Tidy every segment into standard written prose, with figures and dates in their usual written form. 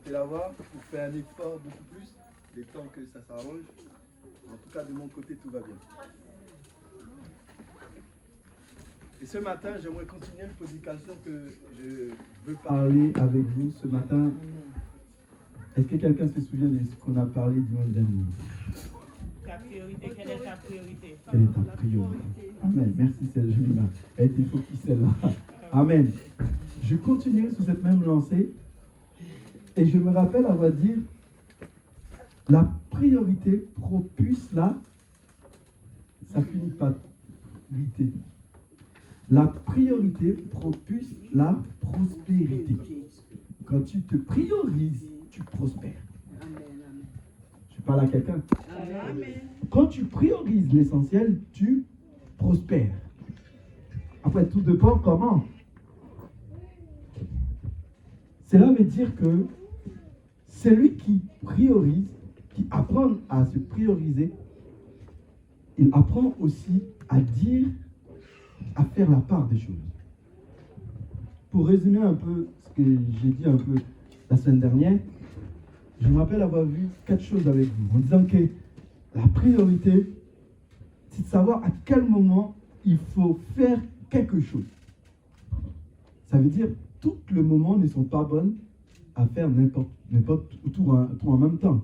fait l'avoir, on fait un effort beaucoup plus, les temps que ça s'arrange. En tout cas, de mon côté, tout va bien. Et ce matin, j'aimerais continuer une prédication que je veux parler avec vous ce matin. Est-ce que quelqu'un se souvient de ce qu'on a parlé dimanche dernier? Ta priorité, quelle est ta priorité? Quelle est ta priorité? Amen. Merci, Sœur Julina. Elle était focus celle-là. Amen. Je continue sur cette même lancée. Et je me rappelle avoir dit, la priorité propulse là, ça finit par lutter. La priorité propulse la prospérité. Quand tu te priorises, tu prospères. Je parle à quelqu'un. Quand tu priorises l'essentiel, tu prospères. Après, tout dépend comment. Cela veut dire que celui qui priorise, qui apprend à se prioriser, il apprend aussi à dire, à faire la part des choses. Pour résumer un peu ce que j'ai dit un peu la semaine dernière, je me rappelle avoir vu 4 choses avec vous, en disant que la priorité, c'est de savoir à quel moment il faut faire quelque chose. Ça veut dire, tous les moments ne sont pas bons à faire n'importe tout en même temps.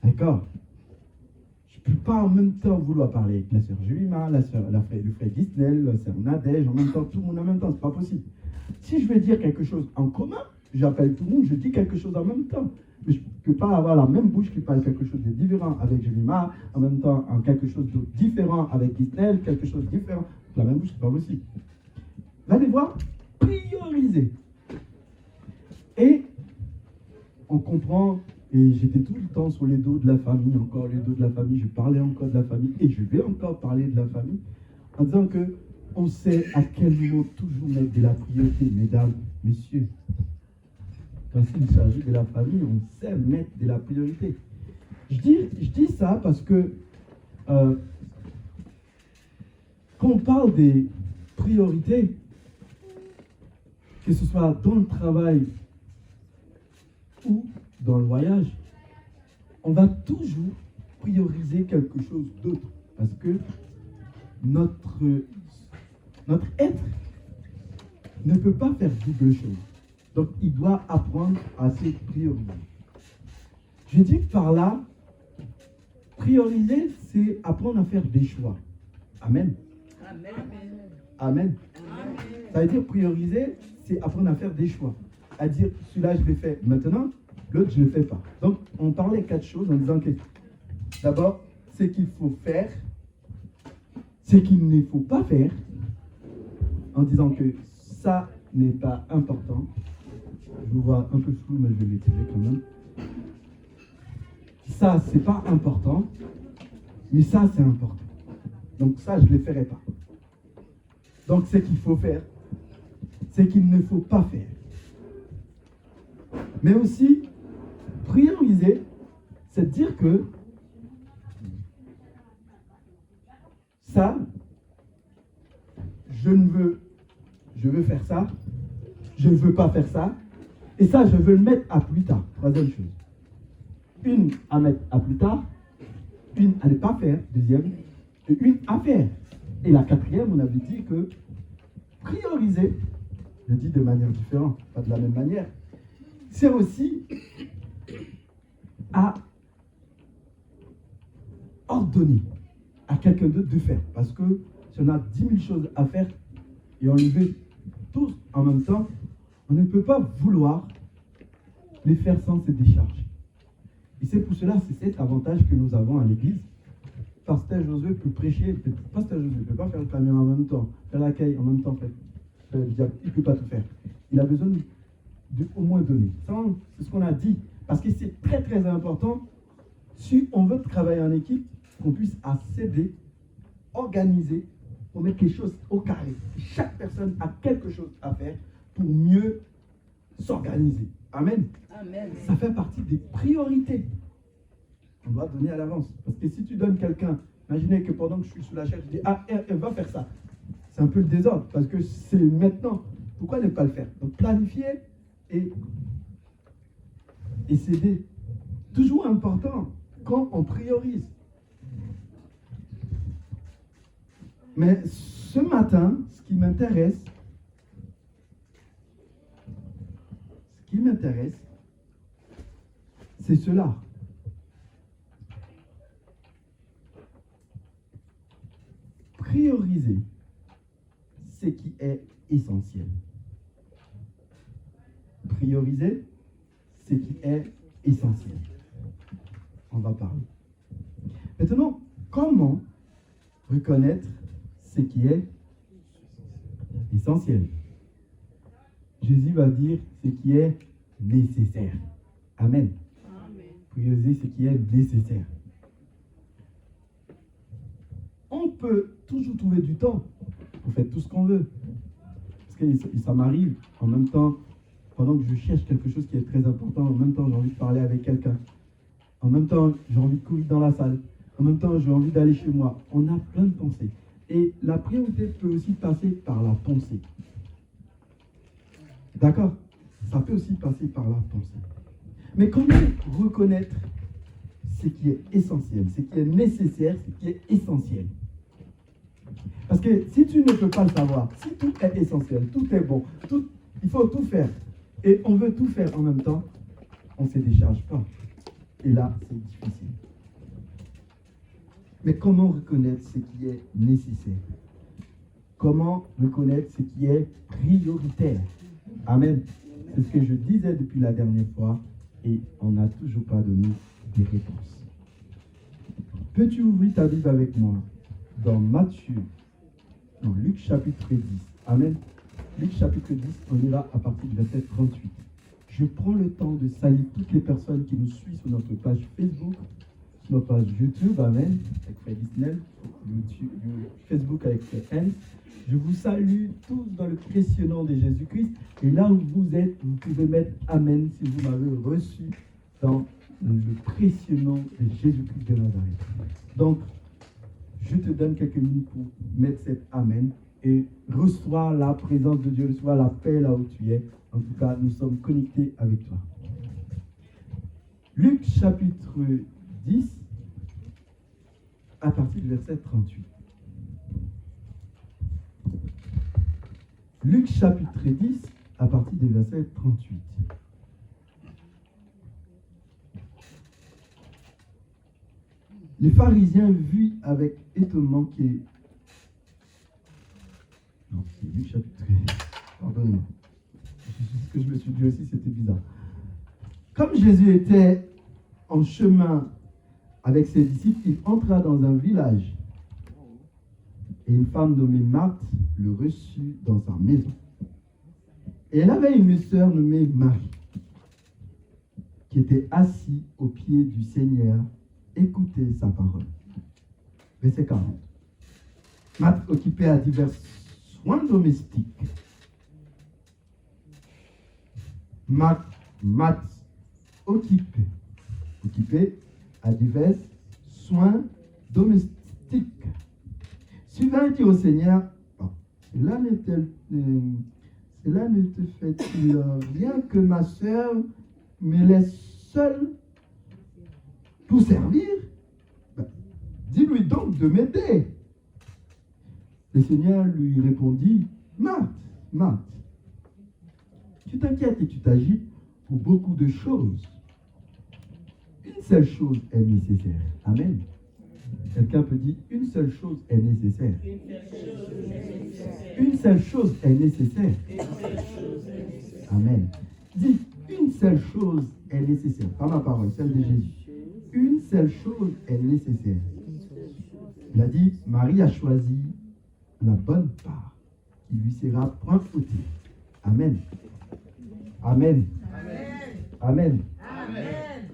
D'accord? Je ne peux pas en même temps vouloir parler avec la sœur Julima, le frère Disney, la sœur Nadège, en même temps, tout le monde en même temps, c'est pas possible. Si je veux dire quelque chose en commun, j'appelle tout le monde, je dis quelque chose en même temps. Mais je ne peux pas avoir la même bouche qui parle quelque chose de différent avec Julima, en même temps en quelque chose de différent avec Disney, quelque chose de différent. La même bouche, c'est pas possible. Vous allez voir, prioriser. Et on comprend, et j'étais tout le temps sur les dos de la famille, encore les dos de la famille, je parlais encore de la famille, et je vais encore parler de la famille, en disant que on sait à quel moment toujours mettre de la priorité, mesdames, messieurs. Quand il s'agit de la famille, on sait mettre de la priorité. Je dis ça parce que quand on parle des priorités, que ce soit dans le travail ou dans le voyage, on va toujours prioriser quelque chose d'autre. Parce que notre être ne peut pas faire double chose. Donc, il doit apprendre à se prioriser. Je dis que par là, prioriser, c'est apprendre à faire des choix. Amen. Amen. Amen. Ça veut dire prioriser, c'est apprendre à faire des choix. À dire, celui-là, je le fais maintenant, l'autre, je ne le fais pas. Donc, on parlait 4 choses en disant que, d'abord, ce qu'il faut faire, ce qu'il ne faut pas faire, en disant que ça n'est pas important. Je vous vois un peu flou, mais je vais l'étirer quand même. Ça, c'est pas important, mais ça, c'est important. Donc ça, je ne le ferai pas. Donc, ce qu'il faut faire, c'est qu'il ne faut pas faire. Mais aussi, prioriser, c'est dire que ça, je veux faire ça, je ne veux pas faire ça, et ça, je veux le mettre à plus tard. Troisième chose. Une à mettre à plus tard, une à ne pas faire, deuxième, et une à faire. Et la quatrième, on avait dit que prioriser, je dis de manière différente, pas de la même manière, c'est aussi à ordonner à quelqu'un d'autre de faire. Parce que si on a 10 000 choses à faire et on les veut tous en même temps, on ne peut pas vouloir les faire sans se décharger. Et c'est pour cela, c'est cet avantage que nous avons à l'église. Pasteur Josué peut prêcher, Pasteur Josué ne peut pas faire le camion en même temps, faire l'accueil en même temps, il ne peut pas tout faire. Il a besoin de au moins donner. C'est ce qu'on a dit. Parce que c'est très très important, si on veut travailler en équipe, qu'on puisse s'aider, organiser, pour mettre quelque chose au carré. Chaque personne a quelque chose à faire pour mieux s'organiser. Amen. Amen. Ça fait partie des priorités. On doit donner à l'avance. Parce que si tu donnes quelqu'un, imaginez que pendant que je suis sous la chaise, je dis, elle va faire ça. C'est un peu le désordre, parce que c'est maintenant. Pourquoi ne pas le faire? Donc planifier et Et c'est toujours important quand on priorise. Mais ce matin, ce qui m'intéresse, c'est cela. Prioriser ce qui est essentiel. Prioriser ce qui est essentiel. On va parler. Maintenant, comment reconnaître ce qui est essentiel? Jésus va dire ce qui est nécessaire. Amen. Prioriser ce qui est nécessaire. On peut toujours trouver du temps pour faire tout ce qu'on veut. Parce que ça m'arrive, en même temps, pendant que je cherche quelque chose qui est très important, en même temps j'ai envie de parler avec quelqu'un. En même temps, j'ai envie de courir dans la salle. En même temps, j'ai envie d'aller chez moi. On a plein de pensées. Et la priorité peut aussi passer par la pensée. D'accord? Ça peut aussi passer par la pensée. Mais comment reconnaître ce qui est essentiel, ce qui est nécessaire, ce qui est essentiel? Parce que si tu ne peux pas le savoir, si tout est essentiel, tout est bon, il faut tout faire, et on veut tout faire en même temps, on ne se décharge pas. Et là, c'est difficile. Mais comment reconnaître ce qui est nécessaire? Comment reconnaître ce qui est prioritaire? Amen. C'est ce que je disais depuis la dernière fois et on n'a toujours pas donné des réponses. Peux-tu ouvrir ta Bible avec moi dans Luc chapitre 10. Amen. Luc chapitre 10, on ira à partir du verset 38. Je prends le temps de saluer toutes les personnes qui nous suivent sur notre page Facebook, sur notre page YouTube, Amen, avec Fred Disney, Facebook avec Hans. Je vous salue tous dans le précieux nom de Jésus-Christ. Et là où vous êtes, vous pouvez mettre Amen si vous m'avez reçu dans le précieux nom de Jésus-Christ de Nazareth. Donc, je te donne quelques minutes pour mettre cet Amen et reçois la présence de Dieu, reçois la paix là où tu es. En tout cas, nous sommes connectés avec toi. Luc chapitre 10, à partir du verset 38. Luc chapitre 10, à partir du verset 38. Les pharisiens virent avec étonnement que... Non, c'est Luc chapitre 10. Pardonnez-moi. Ce que je me suis dit aussi, c'était bizarre. Comme Jésus était en chemin avec ses disciples, il entra dans un village. Et une femme nommée Marthe le reçut dans sa maison. Et elle avait une sœur nommée Marie, qui était assise au pied du Seigneur, écoutait sa parole. Verset 40. Marthe occupée à divers soins domestiques. Marthe occupée à divers soins domestiques. Suivant dit au Seigneur, cela ne te fait-il rien que ma sœur me laisse seule pour servir? Dis-lui donc de m'aider. Le Seigneur lui répondit, Marthe, tu t'inquiètes et tu t'agites pour beaucoup de choses. Une seule chose est nécessaire. Amen. Quelqu'un peut dire, une seule chose est nécessaire. Une seule chose est nécessaire. Amen. Dis, une seule chose est nécessaire. Pas ma parole, celle de Jésus. Une seule chose est nécessaire. Il a dit, Marie a choisi la bonne part qui lui sera point ôtée. Amen. Amen. Amen. Amen.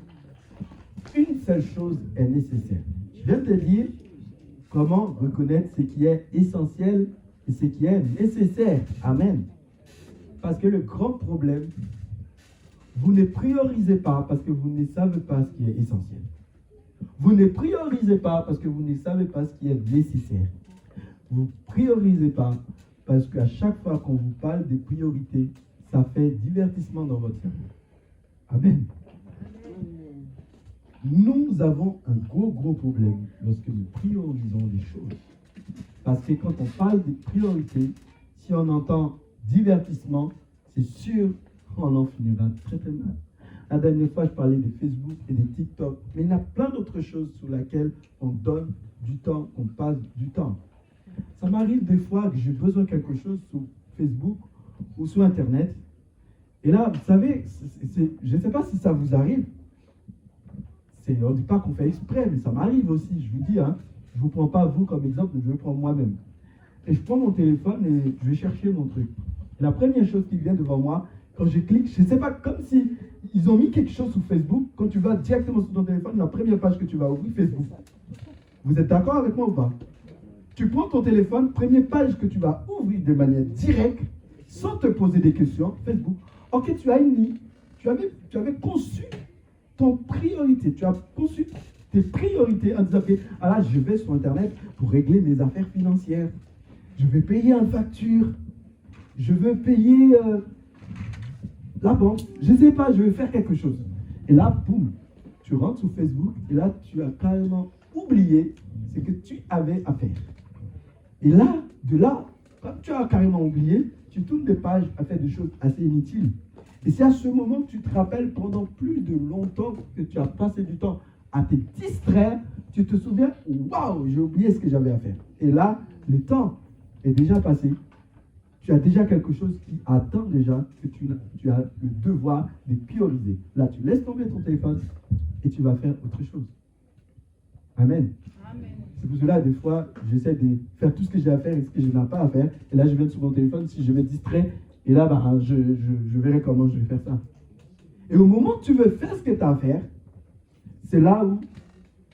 Une seule chose est nécessaire. Je viens de te dire comment reconnaître ce qui est essentiel et ce qui est nécessaire. Amen. Parce que le grand problème, vous ne priorisez pas parce que vous ne savez pas ce qui est essentiel. Vous ne priorisez pas parce que vous ne savez pas ce qui est nécessaire. Vous ne priorisez pas parce qu'à chaque fois qu'on vous parle des priorités, ça fait divertissement dans votre cerveau. Amen. Nous avons un gros problème lorsque nous priorisons les choses. Parce que quand on parle de priorité, si on entend divertissement, c'est sûr qu'on en finira très mal. La dernière fois, je parlais de Facebook et de TikTok, mais il y a plein d'autres choses sur lesquelles on donne du temps, on passe du temps. Ça m'arrive des fois que j'ai besoin de quelque chose sur Facebook ou sur Internet. Et là, vous savez, je ne sais pas si ça vous arrive. On ne dit pas qu'on fait exprès, mais ça m'arrive aussi. Je vous dis, je ne vous prends pas vous comme exemple, mais je vais prendre moi-même. Et je prends mon téléphone et je vais chercher mon truc. Et la première chose qui vient devant moi, quand je clique, je ne sais pas, comme si ils ont mis quelque chose sur Facebook. Quand tu vas directement sur ton téléphone, la première page que tu vas ouvrir, Facebook. Vous êtes d'accord avec moi ou pas? Tu prends ton téléphone, première page que tu vas ouvrir de manière directe, sans te poser des questions, Facebook. Ok, tu as une ligne. Tu avais conçu ton priorité. Tu as conçu tes priorités en disant, ok, là, je vais sur Internet pour régler mes affaires financières. Je vais payer une facture. Je veux payer la banque. Je ne sais pas, je vais faire quelque chose. Et là, boum, tu rentres sur Facebook et là, tu as carrément oublié ce que tu avais à faire. Et là, de là, quand tu as carrément oublié, tu tournes des pages à faire des choses assez inutiles. Et c'est à ce moment que tu te rappelles pendant plus de longtemps que tu as passé du temps à te distraire, tu te souviens, waouh, j'ai oublié ce que j'avais à faire. Et là, le temps est déjà passé. Tu as déjà quelque chose qui attend déjà que tu as le devoir de prioriser. Là, tu laisses tomber ton téléphone et tu vas faire autre chose. Amen. Amen. C'est pour cela, des fois, j'essaie de faire tout ce que j'ai à faire et ce que je n'ai pas à faire. Et là, je viens sur mon téléphone, si je me distrais, et là, je verrai comment je vais faire ça. Et au moment où tu veux faire ce que tu as à faire, c'est là où,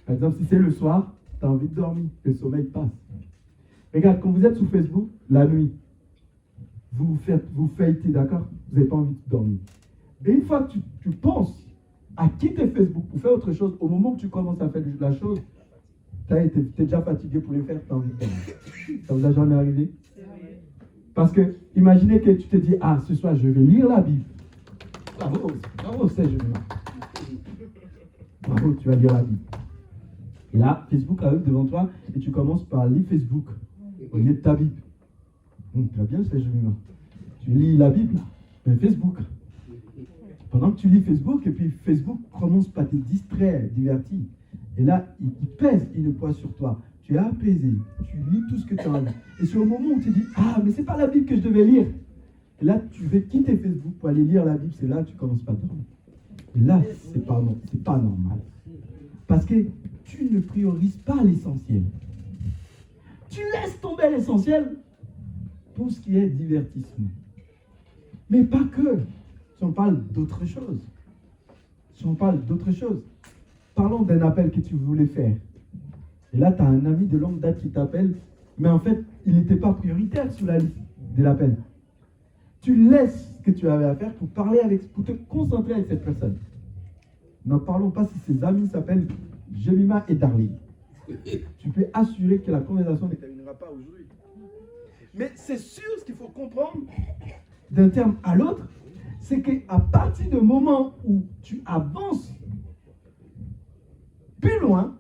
par exemple, si c'est le soir, tu as envie de dormir, le sommeil passe. Regarde, quand vous êtes sur Facebook, la nuit, vous feuilletez, d'accord? Vous n'avez pas envie de dormir. Et une fois que tu penses à quitter Facebook pour faire autre chose, au moment où tu commences à faire la chose, tu es déjà fatigué pour le faire, tu as envie de dormir. Ça vous a jamais arrivé? Parce que, imaginez que tu te dis, ce soir, je vais lire la Bible. Bravo, Serge. Bravo, tu vas lire la Bible. Et là, Facebook arrive devant toi et tu commences par lire Facebook au lieu de ta Bible. Tu vas bien, Serge. Tu lis la Bible, mais Facebook. Pendant que tu lis Facebook, et puis Facebook commence par te distraire, divertir. Et là, il pèse une poids sur toi. Tu es apaisé, tu lis tout ce que tu as envie. Et c'est au moment où tu te dis, mais c'est pas la Bible que je devais lire. Et là, tu veux quitter Facebook pour aller lire la Bible. C'est là que tu commences pas à dormir. Et là, c'est pas normal. Parce que tu ne priorises pas l'essentiel. Tu laisses tomber l'essentiel pour ce qui est divertissement. Mais pas que. Si on parle d'autre chose. Parlons d'un appel que tu voulais faire. Et là, tu as un ami de longue date qui t'appelle, mais en fait, il n'était pas prioritaire sur la liste de l'appel. Tu laisses ce que tu avais à faire pour te concentrer avec cette personne. N'en parlons pas si ses amis s'appellent Jemima et Darlene. Tu peux assurer que la conversation ne terminera pas aujourd'hui. Mais c'est sûr, ce qu'il faut comprendre d'un terme à l'autre, c'est qu'à partir du moment où tu avances plus loin,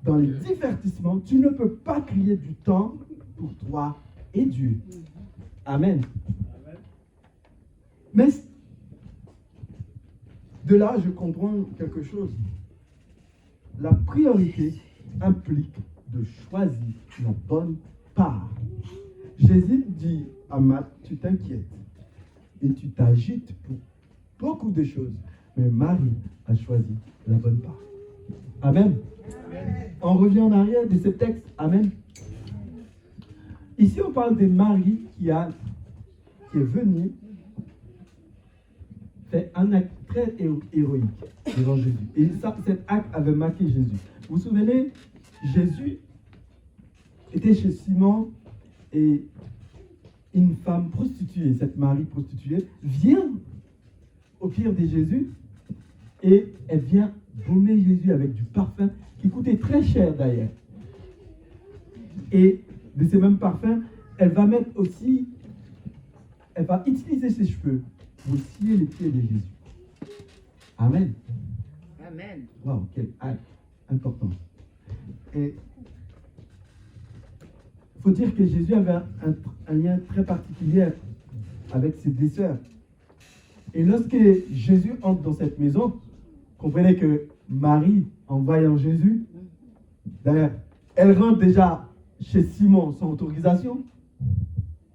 dans les divertissements, tu ne peux pas créer du temps pour toi et Dieu. Amen. Mais de là, je comprends quelque chose. La priorité implique de choisir la bonne part. Jésus dit à Marthe, tu t'inquiètes et tu t'agites pour beaucoup de choses. Mais Marie a choisi la bonne part. Amen. On revient en arrière de ce texte. Amen. Ici, on parle de Marie qui est venue faire un acte très héroïque devant Jésus. Et cet acte avait marqué Jésus. Vous vous souvenez, Jésus était chez Simon et une femme prostituée, cette Marie prostituée, vient au pied de Jésus et elle vient baumer Jésus avec du parfum qui coûtait très cher d'ailleurs. Et de ces mêmes parfums, elle va utiliser ses cheveux pour scier les pieds de Jésus. Amen. Amen. Waouh, quel acte important. Et il faut dire que Jésus avait un lien très particulier avec ses deux sœurs. Et lorsque Jésus entre dans cette maison, comprenez que Marie, en voyant Jésus, d'ailleurs, elle rentre déjà chez Simon sans autorisation.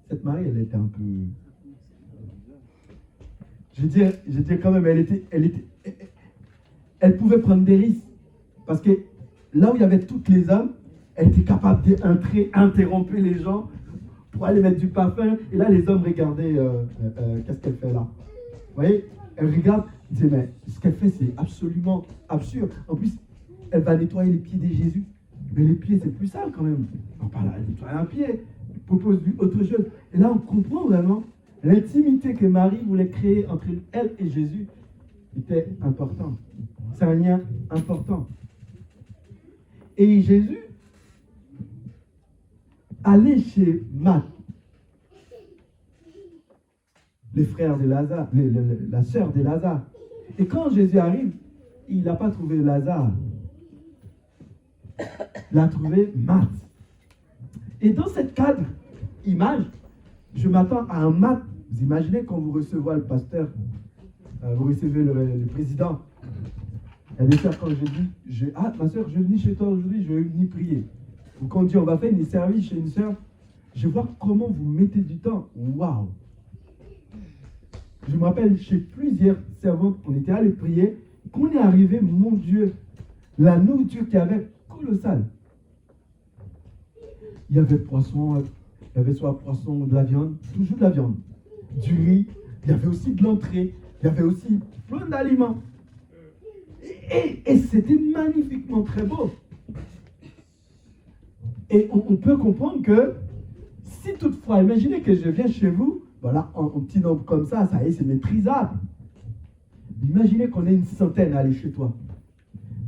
Cette Marie, elle était un peu... Je veux dire quand même, elle pouvait prendre des risques. Parce que là où il y avait toutes les hommes, elle était capable d'entrer, interrompre les gens pour aller mettre du parfum. Et là, les hommes regardaient, qu'est-ce qu'elle fait là? Vous voyez, elle regarde, elle dit, mais ce qu'elle fait, c'est absolument absurde. En plus, elle va nettoyer les pieds de Jésus. Mais les pieds, c'est plus sale quand même. On parle de nettoyer un pied, elle propose autre chose. Et là, on comprend vraiment l'intimité que Marie voulait créer entre elle et Jésus était important. C'est un lien important. Et Jésus allait chez Marthe, les frères de Lazare, la sœur de Lazare. Et quand Jésus arrive, il n'a pas trouvé Lazare. Il a trouvé Marthe. Et dans cette cadre, image, je m'attends à un Marthe. Vous imaginez quand vous recevez le pasteur, vous recevez le président. Il y a des sœurs quand je dis, ma soeur, je vais venir chez toi aujourd'hui, je vais venir prier. Ou quand on dit, on va faire une service chez une sœur, je vois comment vous mettez du temps. Waouh! Je me rappelle chez plusieurs servantes, on était allés prier. Quand on est arrivé, mon Dieu, la nourriture qu'il y avait, colossale. Il y avait poisson, il y avait soit poisson, de la viande, toujours de la viande, du riz, il y avait aussi de l'entrée, il y avait aussi plein d'aliments. Et c'était magnifiquement très beau. Et on peut comprendre que si toutefois, imaginez que je viens chez vous, voilà, en petit nombre comme ça y est, c'est maîtrisable. Imaginez qu'on ait une centaine à aller chez toi.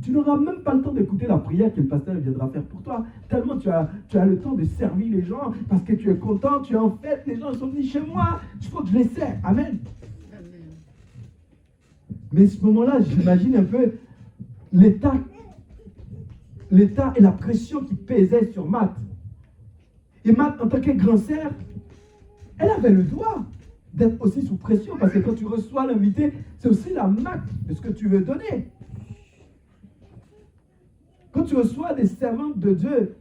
Tu n'auras même pas le temps d'écouter la prière que le pasteur viendra faire pour toi. Tellement tu as le temps de servir les gens parce que tu es content, tu es en fête, les gens sont venus chez moi. Il faut que je les sers. Amen. Mais à ce moment-là, j'imagine un peu l'état et la pression qui pesait sur Marthe. Et Marthe, en tant que grand-sœur, elle avait le droit d'être aussi sous pression parce que quand tu reçois l'invité, c'est aussi la marque de ce que tu veux donner. Quand tu reçois des servantes de Dieu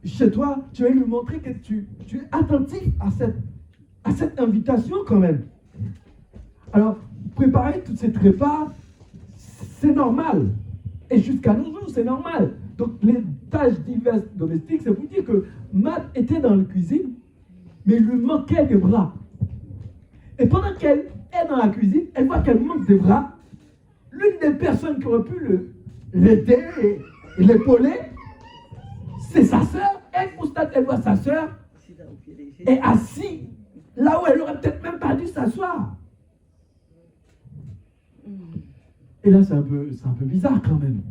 chez toi, tu vas lui montrer que tu es attentif à cette invitation quand même. Alors, préparer toutes ces repas, c'est normal. Et jusqu'à nos jours, c'est normal. Donc, les tâches diverses domestiques, c'est pour dire que Marthe était dans la cuisine, mais il lui manquait des bras. Et pendant qu'elle est dans la cuisine, elle voit qu'elle manque des bras. L'une des personnes qui aurait pu l'aider et l'épauler, c'est sa sœur. Elle constate, elle voit sa sœur est assise là où elle n'aurait peut-être même pas dû s'asseoir. Et là, c'est un peu bizarre quand même.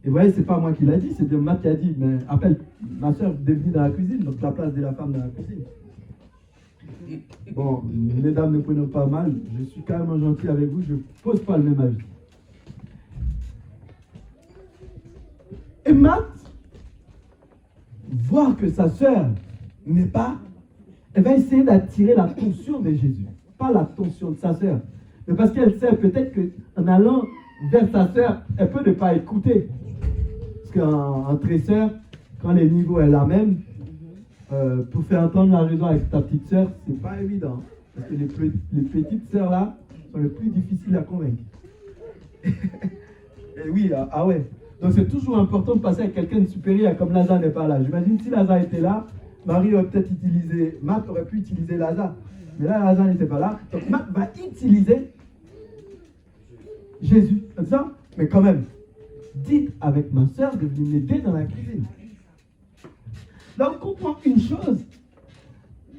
Et vous voyez, c'est pas moi qui l'a dit, c'est bien Marthe qui a dit, mais appelle ma soeur de venir dans la cuisine, donc la place de la femme dans la cuisine. Bon, mesdames, ne prenez pas mal, je suis carrément gentil avec vous, je ne pose pas le même avis. Et Marthe, voir que sa soeur n'est pas, elle va essayer d'attirer l'attention de Jésus, pas l'attention de sa soeur. Mais parce qu'elle sait peut-être qu'en allant vers sa soeur, elle peut ne pas écouter. Parce qu'entre sœurs, quand les niveaux est la même, pour faire entendre la raison avec ta petite sœur, c'est pas évident. Parce que les petites sœurs là sont les plus difficiles à convaincre. Et oui, ah ouais. Donc c'est toujours important de passer avec quelqu'un de supérieur, comme Lazare n'est pas là. J'imagine si Lazare était là, Marie aurait peut-être utilisé, Marthe aurait pu utiliser Lazare. Mais là, Lazare n'était pas là. Donc Marthe va utiliser Jésus. C'est ça? Mais quand même, dites avec ma soeur de venir m'aider dans la cuisine. Là, on comprend une chose.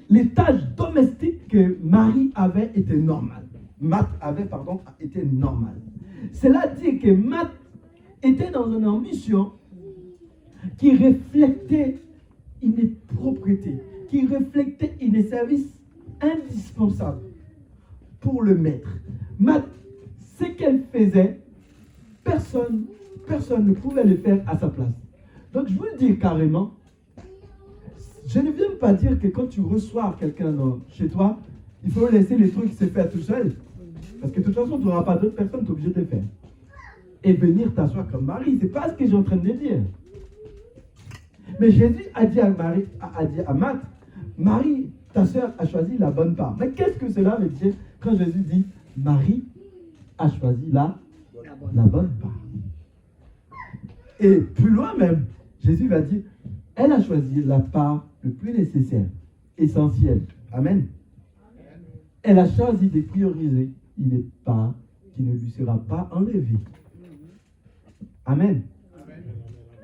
Les tâches domestiques que Marie avait étaient normales. Marthe avait, étaient normales. Cela dit que Marthe était dans une ambition qui reflétait une propriété, qui reflétait un service indispensable pour le maître. Marthe, ce qu'elle faisait, faisait, personne ne pouvait le faire à sa place. Donc je vous le dis carrément, je ne viens pas dire que quand tu reçois quelqu'un chez toi, il faut laisser les trucs se faire tout seul. Parce que de toute façon, tu n'auras pas d'autres personnes, tu es obligé de le faire. Et venir t'asseoir comme Marie, c'est pas ce que j'ai en train de dire. Mais Jésus a dit à Marie, a dit à Marthe, Marie, ta soeur a choisi la bonne part. Mais qu'est-ce que cela veut dire quand Jésus dit, Marie a choisi la bonne part? Et plus loin même, Jésus va dire, elle a choisi la part le plus nécessaire, essentielle. Amen. Elle a choisi de prioriser une part qui ne lui sera pas enlevée. Amen.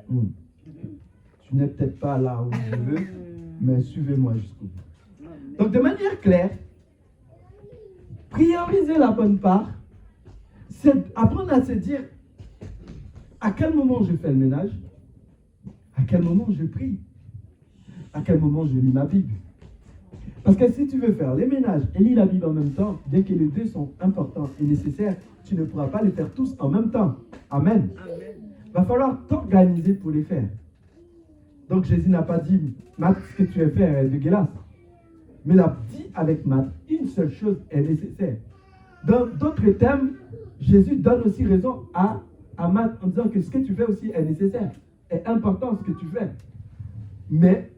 Tu n'es peut-être pas là où je veux, mais suivez-moi jusqu'au bout. Donc, de manière claire, prioriser la bonne part, c'est apprendre à se dire à quel moment je fais le ménage, à quel moment je prie, à quel moment je lis ma Bible. Parce que si tu veux faire les ménages et lire la Bible en même temps, bien que les deux sont importants et nécessaires, tu ne pourras pas les faire tous en même temps. Amen. Il va falloir t'organiser pour les faire. Donc Jésus n'a pas dit, Matt, ce que tu veux faire est dégueulasse. Mais il a dit avec Matt, une seule chose est nécessaire. Dans d'autres termes, Jésus donne aussi raison à Matt en disant que ce que tu fais aussi est nécessaire, est important ce que tu fais. Mais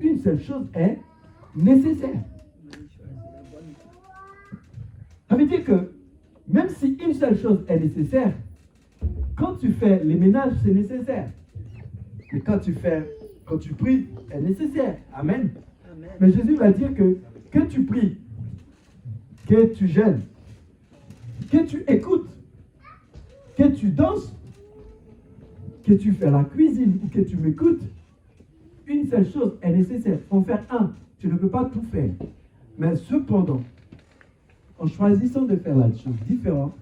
une seule chose est nécessaire. Ça veut dire que même si une seule chose est nécessaire, quand tu fais les ménages, c'est nécessaire. Mais quand tu pries, est nécessaire. Amen. Amen. Mais Jésus va dire que tu pries, que tu jeûnes, que tu écoutes, que tu danses, que tu fais la cuisine ou que tu m'écoutes, une seule chose est nécessaire. Il faut en faire un. Tu ne peux pas tout faire. Mais cependant, en choisissant de faire la chose différente,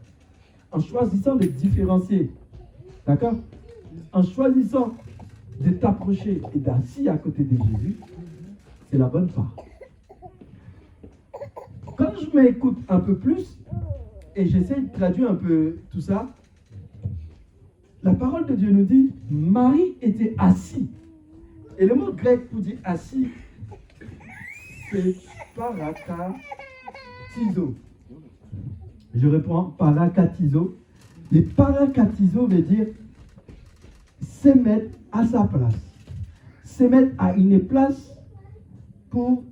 en choisissant de différencier, d'accord? En choisissant de t'approcher et d'assis à côté de Jésus, c'est la bonne part. Quand je m'écoute un peu plus, et j'essaie de traduire un peu tout ça, la parole de Dieu nous dit, Marie était assis. Et le mot grec pour dire assis, c'est parakatizo. Je reprends, parakatizo. Les parakatizo veut dire se mettre à sa place. Se mettre à une place pour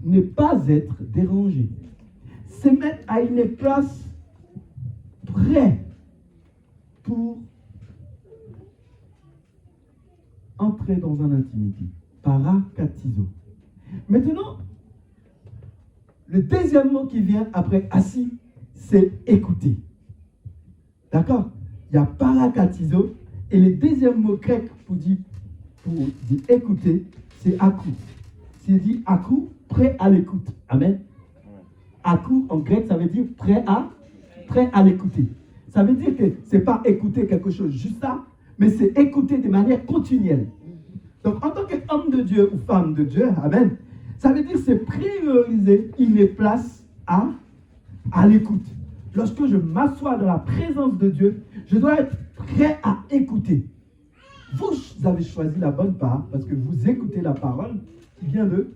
ne pas être dérangé. Se mettre à une place prêt pour entrer dans une intimité. Parakatizo. Maintenant, le deuxième mot qui vient après assis, c'est écouter. D'accord? Il y a parakatizo et le deuxième mot grec pour dire écouter, c'est akou. C'est dit akou, prêt à l'écoute. Amen. Akou en grec, ça veut dire prêt à l'écouter. Ça veut dire que ce n'est pas écouter quelque chose juste ça, mais c'est écouter de manière continuelle. Donc, en tant qu'homme de Dieu ou femme de Dieu, amen, ça veut dire c'est prioriser une place à l'écoute. Lorsque je m'assois dans la présence de Dieu, je dois être prêt à écouter. Vous avez choisi la bonne part parce que vous écoutez la parole qui vient de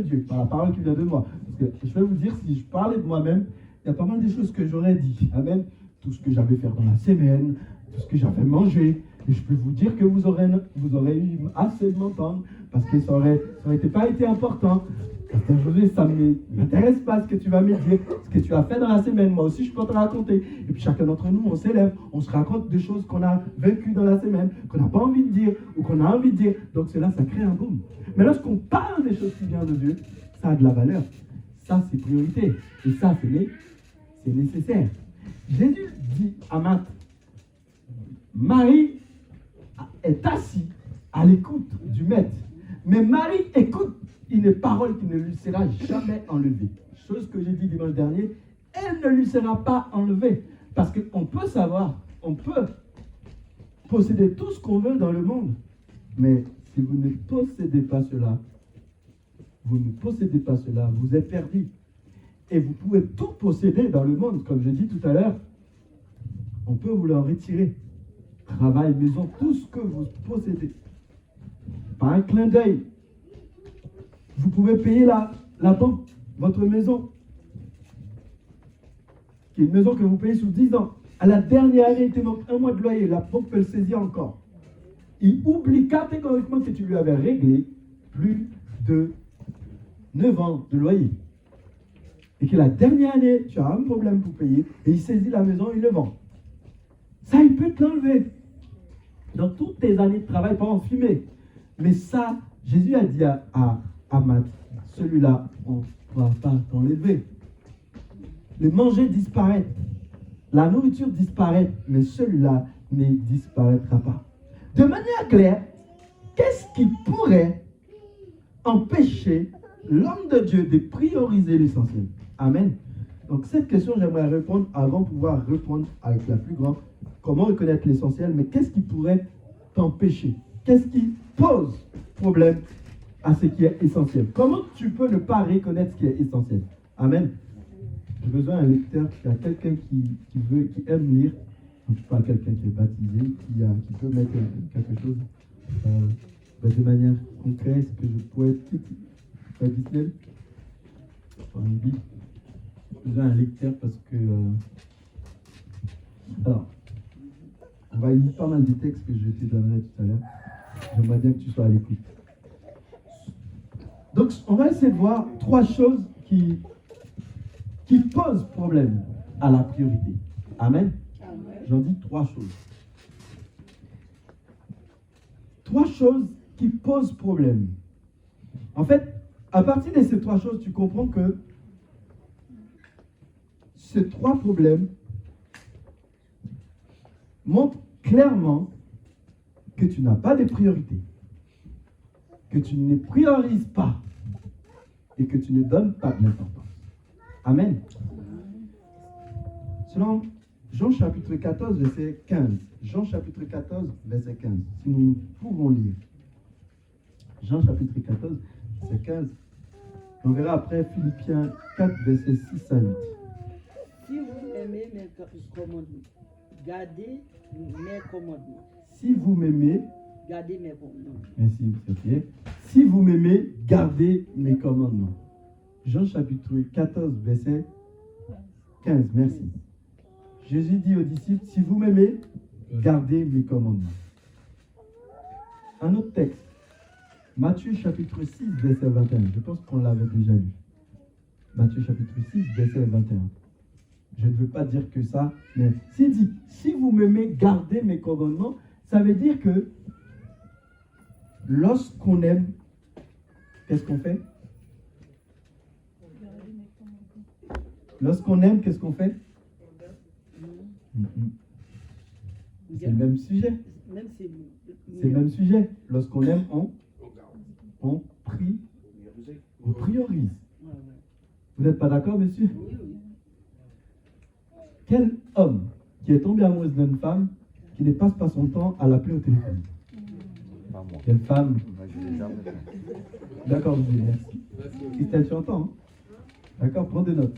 Dieu, pas la parole qui vient de moi. Parce que je vais vous dire, si je parlais de moi-même, il y a pas mal de choses que j'aurais dit. Amen. Tout ce que j'avais fait dans la semaine, tout ce que j'avais mangé. Et je peux vous dire que vous aurez eu assez de m'entendre parce que ça aurait pas été important. Aujourd'hui, ça ne m'intéresse pas ce que tu vas me dire, ce que tu as fait dans la semaine. Moi aussi, je peux te raconter. Et puis chacun d'entre nous, on s'élève, on se raconte des choses qu'on a vécues dans la semaine, qu'on n'a pas envie de dire ou qu'on a envie de dire. Donc cela, ça crée un boom. Mais lorsqu'on parle des choses qui viennent de Dieu, ça a de la valeur. Ça, c'est priorité. Et ça, c'est nécessaire. Jésus dit à Marthe, Marie est assise à l'écoute du maître. Mais Marie écoute une parole qui ne lui sera jamais enlevée. Chose que j'ai dit dimanche dernier, elle ne lui sera pas enlevée. Parce qu'on peut savoir, on peut posséder tout ce qu'on veut dans le monde. Mais si vous ne possédez pas cela, vous êtes perdu. Et vous pouvez tout posséder dans le monde, comme je dis tout à l'heure. on peut vous le retirer. Travail, maison, tout ce que vous possédez. Par un clin d'œil, vous pouvez payer la banque, votre maison, qui est une maison que vous payez sous 10 ans. À la dernière année, il te manque 1 mois de loyer, la banque peut le saisir encore. Il oublie catégoriquement que tu lui avais réglé plus de 9 ans de loyer. Et que la dernière année, tu as un problème pour payer, et il saisit la maison, il le vend. Ça, il peut te l'enlever. Dans toutes tes années de travail, pas en fumer. Mais ça, Jésus a dit à Matt, celui-là, on ne pourra pas t'enlever. Le manger disparaît. La nourriture disparaît, mais celui-là ne disparaîtra pas. De manière claire, qu'est-ce qui pourrait empêcher l'homme de Dieu de prioriser l'essentiel? Amen. Donc cette question, j'aimerais répondre avant de pouvoir répondre avec la plus grande. Comment reconnaître l'essentiel? Mais qu'est-ce qui pourrait t'empêcher? Qu'est-ce qui pose problème à ce qui est essentiel? Comment tu peux ne pas reconnaître ce qui est essentiel? Amen. J'ai besoin d'un lecteur, il y a quelqu'un qui aime lire. Donc, je parle de quelqu'un qui est baptisé, qui peut mettre quelque chose de manière concrète. Est-ce que je pourrais être Disney? Une Bible. J'ai besoin d'un lecteur parce que... Alors, on va lire pas mal de textes que je te donnerai tout à l'heure. J'aimerais bien que tu sois à l'écoute. Donc, on va essayer de voir 3 choses qui posent problème à la priorité. Amen. J'en dis 3 choses. 3 choses qui posent problème. En fait, à partir de ces 3 choses, tu comprends que ces 3 problèmes montrent clairement que tu n'as pas de priorité, que tu ne priorises pas et que tu ne donnes pas de l'importance. Amen. Selon Jean chapitre 14, verset 15. Jean chapitre 14, verset 15. Si nous pouvons lire. Jean chapitre 14, verset 15. On verra après Philippiens 4, verset 6 à 8. Si vous aimez mes commandements, gardez mes commandements. Si vous m'aimez, gardez mes commandements. Merci, ok. Si vous m'aimez, gardez mes commandements. Jean chapitre 14, verset 15. Merci. Jésus dit aux disciples, si vous m'aimez, gardez mes commandements. Un autre texte. Matthieu chapitre 6, verset 21. Je pense qu'on l'avait déjà lu. Matthieu chapitre 6, verset 21. Je ne veux pas dire que ça, mais s'il dit, si vous m'aimez, gardez mes commandements, ça veut dire que lorsqu'on aime, qu'est-ce qu'on fait? Lorsqu'on aime, qu'est-ce qu'on fait? C'est le même sujet. C'est le même sujet. Lorsqu'on aime, on priorise. Vous n'êtes pas d'accord, monsieur? Quel homme qui est tombé amoureux d'une femme qui ne passe pas son temps à l'appeler au téléphone? Quelle femme? D'accord, vous merci. Christelle, tu entends? Hein? D'accord, prends des notes.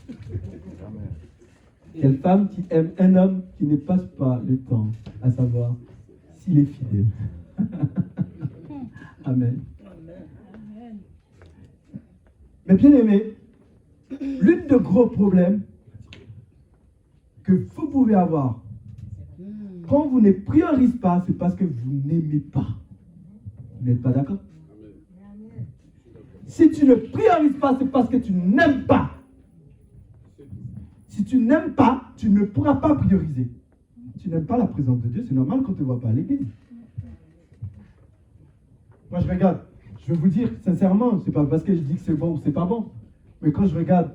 Quelle femme qui aime un homme qui ne passe pas le temps à savoir s'il est fidèle? Amen. Mais bien aimé, l'une des gros problèmes que vous pouvez avoir quand vous ne priorisez pas, c'est parce que vous n'aimez pas. Vous n'êtes pas d'accord? Si tu ne priorises pas, c'est parce que tu n'aimes pas. Si tu n'aimes pas, tu ne pourras pas prioriser. Tu n'aimes pas la présence de Dieu, c'est normal qu'on ne te voit pas à l'église. Moi, je regarde, je vais vous dire sincèrement, c'est pas parce que je dis que c'est bon ou c'est pas bon, mais quand je regarde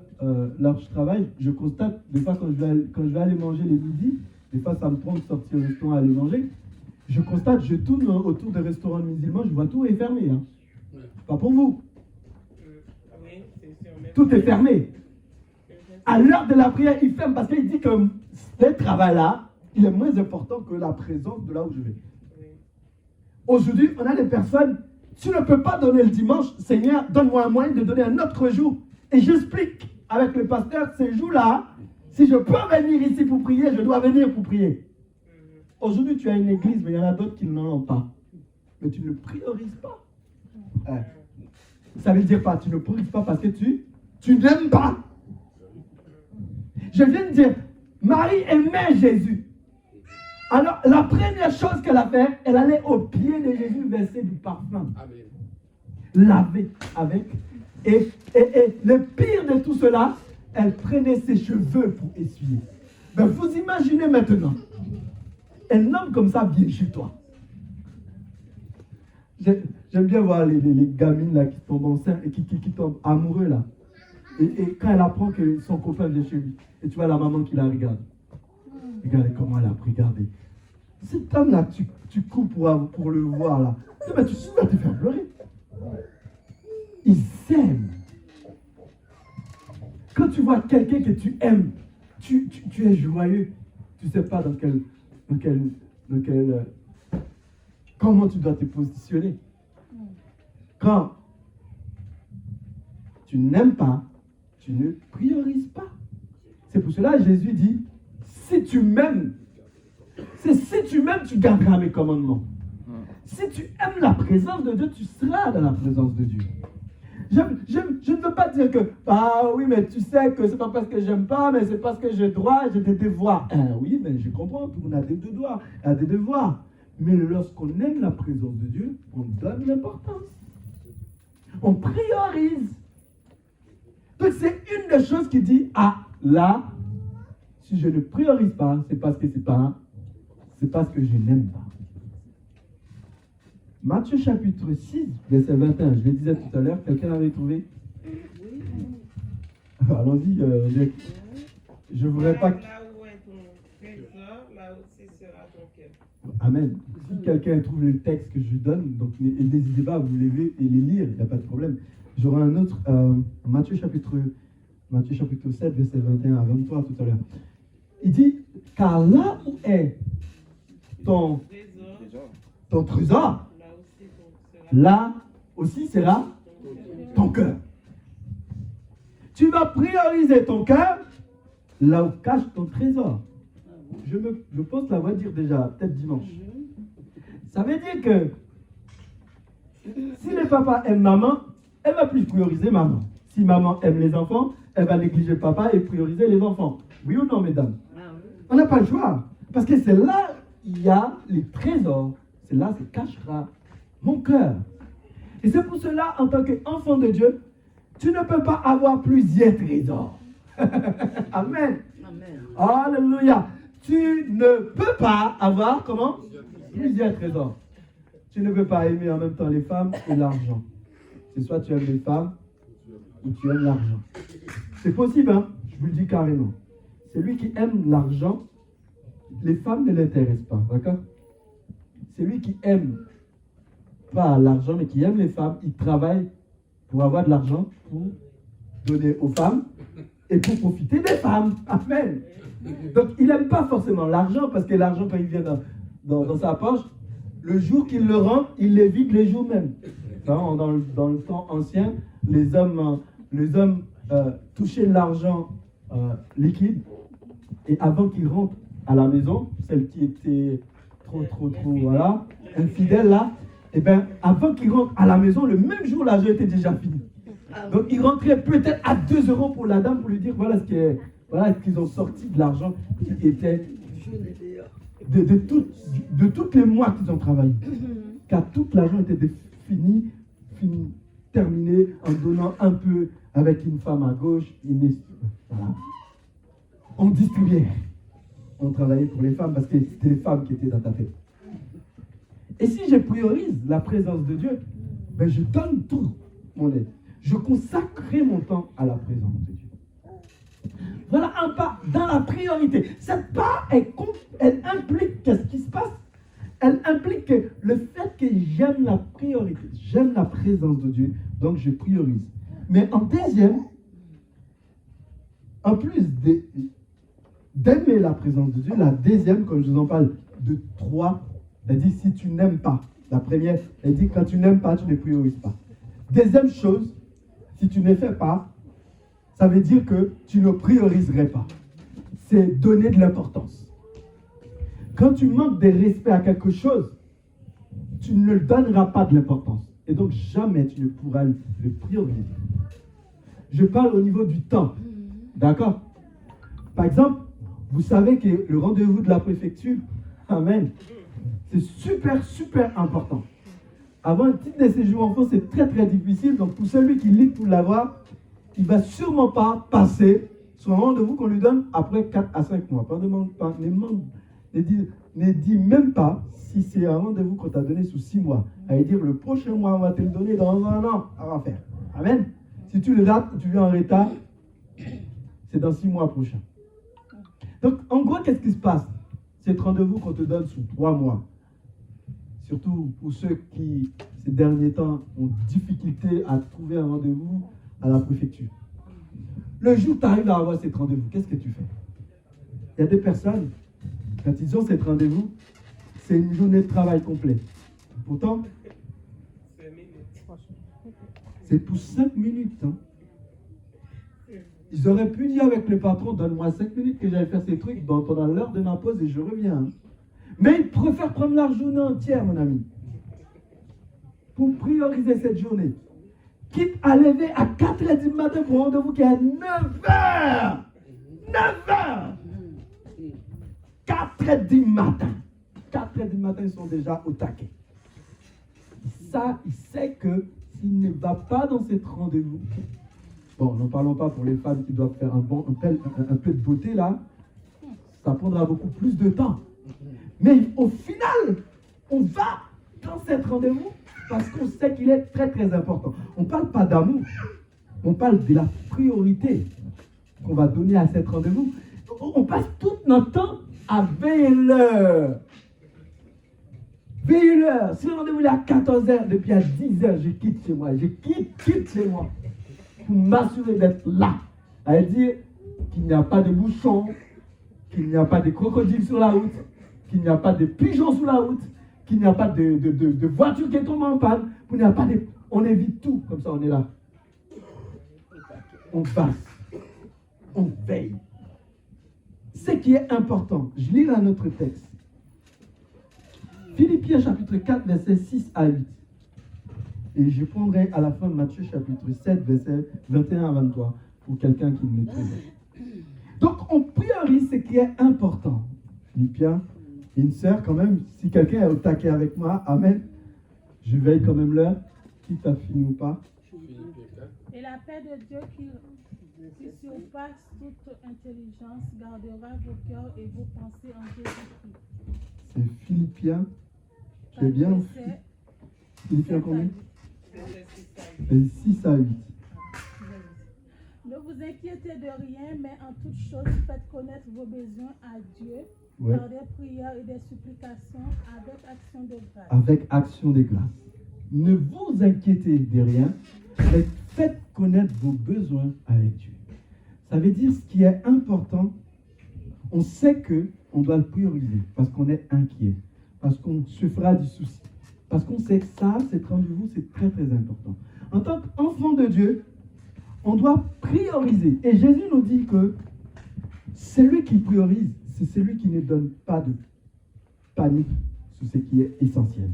là où je travaille, je constate, des fois quand je vais aller manger les midis, des fois ça me prend de sortir au restaurant aller manger, je constate, je tourne autour des restaurants musulmans, je vois tout est fermé. Hein. Pas pour vous. Tout est fermé. À l'heure de la prière, il ferme parce qu'il dit que ce travail-là, il est moins important que la présence de là où je vais. Aujourd'hui, on a des personnes, tu ne peux pas donner le dimanche, Seigneur, donne-moi un moyen de donner un autre jour. Et j'explique avec le pasteur, ces jours-là, si je peux venir ici pour prier, je dois venir pour prier. Aujourd'hui, tu as une église, mais il y en a d'autres qui n'en ont pas. Mais tu ne priorises pas. Ça veut dire pas, tu ne priorises pas parce que tu n'aimes pas. Je viens de dire, Marie aimait Jésus. Alors, la première chose qu'elle a fait, elle allait au pied de Jésus verser du parfum. Amen. Laver avec. Et le pire de tout cela, elle prenait ses cheveux pour essuyer. Ben, vous imaginez maintenant, un homme comme ça vient chez toi. J'aime bien voir les gamines là qui tombent enceintes et qui tombent amoureux là. Et quand elle apprend que son copain vient chez lui, et tu vois la maman qui la regarde. Regardez comment elle a regardé. Cet homme-là, tu cours pour le voir là. Mais tu vas te faire pleurer. Il s'aime. Quand tu vois quelqu'un que tu aimes, tu es joyeux. Tu ne sais pas comment tu dois te positionner. Quand tu n'aimes pas, tu ne priorises pas. C'est pour cela que Jésus dit, si tu m'aimes, tu garderas mes commandements. Si tu aimes la présence de Dieu, tu seras dans la présence de Dieu. Je ne veux pas dire que, ah oui, mais tu sais que c'est pas parce que j'aime pas, mais c'est parce que j'ai droit, j'ai des devoirs. Oui, mais je comprends, tout le monde a des devoirs. Mais lorsqu'on aime la présence de Dieu, on donne l'importance. On priorise. Donc c'est une des choses qui dit, ah là, si je ne priorise pas, c'est parce que je n'aime pas. Matthieu chapitre 6, verset 21, je le disais tout à l'heure, quelqu'un l'avait trouvé? Allons-y, je ne voudrais pas... Là où est ton trésor, là aussi sera ton cœur. Amen. Si quelqu'un trouve le texte que je donne, donc n'hésitez pas à vous lever et les lire, il n'y a pas de problème. J'aurai un autre, Matthieu chapitre 7, verset 21 à 23 tout à l'heure. Il dit, car là où est ton trésor, là aussi sera ton cœur. Tu vas prioriser ton cœur là où cache ton trésor. Je pense l'avoir dire déjà, peut-être dimanche. Ça veut dire que si le papa aime maman, elle va plus prioriser maman. Si maman aime les enfants, elle va négliger papa et prioriser les enfants. Oui ou non, mesdames? On n'a pas le choix. Parce que c'est là il y a les trésors. C'est là se cachera mon cœur. Et c'est pour cela, en tant qu'enfant de Dieu, tu ne peux pas avoir plusieurs trésors. Amen. Alléluia. Tu ne peux pas avoir, comment? Plusieurs trésors. Tu ne peux pas aimer en même temps les femmes et l'argent. C'est soit tu aimes les femmes ou tu aimes l'argent. C'est possible, hein? Je vous le dis carrément. Celui qui aime l'argent, les femmes ne l'intéressent pas, d'accord? Celui qui aime pas l'argent, mais qui aime les femmes, il travaille pour avoir de l'argent, pour donner aux femmes et pour profiter des femmes. Amen. Donc, il n'aime pas forcément l'argent, parce que l'argent, quand il vient dans sa poche, le jour qu'il le rend, il les vide les jours même. Dans le temps ancien, les hommes touchaient l'argent liquide, et avant qu'ils rentrent à la maison, celle qui était trop, voilà, infidèle là, et bien, avant qu'ils rentrent à la maison, le même jour, l'argent était déjà fini. Donc, ils rentraient peut-être à 2 euros pour la dame pour lui dire, voilà ce qu'ils ont sorti de l'argent qui était de tous les mois qu'ils ont travaillé. Car tout l'argent était fini, terminé, en donnant un peu avec une femme à gauche, voilà. On distribuait. On travaillait pour les femmes parce que c'était les femmes qui étaient dans ta tête. Et si je priorise la présence de Dieu, ben je donne tout mon aide. Je consacrerai mon temps à la présence de Dieu. Voilà un pas dans la priorité. Cette pas, elle implique qu'est-ce qui se passe? Elle implique que le fait que j'aime la priorité, j'aime la présence de Dieu, donc je priorise. Mais en deuxième, en plus d'aimer la présence de Dieu, la deuxième, comme je vous en parle, de 3, elle dit si tu n'aimes pas. La première, elle dit quand tu n'aimes pas, tu ne priorises pas. Deuxième chose, si tu ne fais pas, ça veut dire que tu ne prioriserais pas. C'est donner de l'importance. Quand tu manques de respect à quelque chose, tu ne le donneras pas de l'importance. Et donc, jamais tu ne pourras le prioriser. Je parle au niveau du temps. D'accord? Par exemple, vous savez que le rendez-vous de la préfecture, amen, c'est super, super important. Avoir un titre de séjour enfant, c'est très, très difficile. Donc, pour celui qui lit pour l'avoir, il ne va sûrement pas passer sur un rendez-vous qu'on lui donne après 4 à 5 mois. Pas demande pas, ne dis même pas si c'est un rendez-vous qu'on t'a donné sous 6 mois. À dire le prochain mois, on va te le donner dans un an. Ça va faire. Amen. Si tu le rates ou tu viens en retard, c'est dans 6 mois prochains. Donc, en gros, qu'est-ce qui se passe? C'est rendez-vous qu'on te donne sous 3 mois. Surtout pour ceux qui, ces derniers temps, ont difficulté à trouver un rendez-vous à la préfecture. Le jour où tu arrives à avoir cet rendez-vous, qu'est-ce que tu fais? Il y a des personnes, quand ils ont cet rendez-vous, c'est une journée de travail complète. Pourtant, c'est pour 5 minutes. Hein. Ils auraient pu dire avec le patron, donne-moi 5 minutes que j'aille faire ces trucs pendant l'heure de ma pause et je reviens. Hein. Mais ils préfèrent prendre la journée entière, mon ami, pour prioriser cette journée. Quitte à lever à 4h du matin pour un rendez-vous qui est à 9h. 9h. 4h du matin. 4h du matin, ils sont déjà au taquet. Ça, il sait que s'il ne va pas dans cet rendez-vous, bon, n'en parlons pas pour les femmes qui doivent faire un peu de beauté là, ça prendra beaucoup plus de temps. Mais au final, on va dans cet rendez-vous parce qu'on sait qu'il est très très important. On ne parle pas d'amour, on parle de la priorité qu'on va donner à cet rendez-vous. On passe tout notre temps à veiller l'heure. Veiller l'heure. Si le rendez-vous est à 14h, depuis à 10h, je quitte chez moi. Je quitte chez moi pour m'assurer d'être là. À dire qu'il n'y a pas de bouchons, qu'il n'y a pas de crocodiles sur la route, qu'il n'y a pas de pigeons sur la route, qu'il n'y a pas de voiture qui tombe en panne, qu'il n'y a pas de... On évite tout, comme ça on est là. On passe. On veille. Ce qui est important, je lis un autre texte. Philippiens chapitre 4, versets 6 à 8. Et je prendrai à la fin Matthieu chapitre 7, versets 21 à 23, pour quelqu'un qui me maîtrise. Donc on priorise ce qui est important. Philippiens, une sœur quand même, si quelqu'un est au taquet avec moi, amen, je veille quand même l'heure, quitte à finir ou pas. Et la paix de Dieu qui surpasse toute intelligence gardera vos cœurs et vos pensées en Jésus-Christ. C'est Philippiens. Tu es bien? Philippiens combien? 6 à 8. Ne vous inquiétez de rien, mais en toute chose, faites connaître vos besoins à Dieu par des prières et des supplications avec action de grâce. Avec action de grâce. Ne vous inquiétez de rien, mais faites connaître vos besoins avec Dieu. Ça veut dire ce qui est important, on sait qu'on doit le prioriser parce qu'on est inquiet, parce qu'on se fera du souci, parce qu'on sait que ça, cet rendez-vous, c'est très très important. En tant qu'enfant de Dieu, on doit prioriser. Et Jésus nous dit que celui qui priorise, c'est celui qui ne donne pas de panique sur ce qui est essentiel.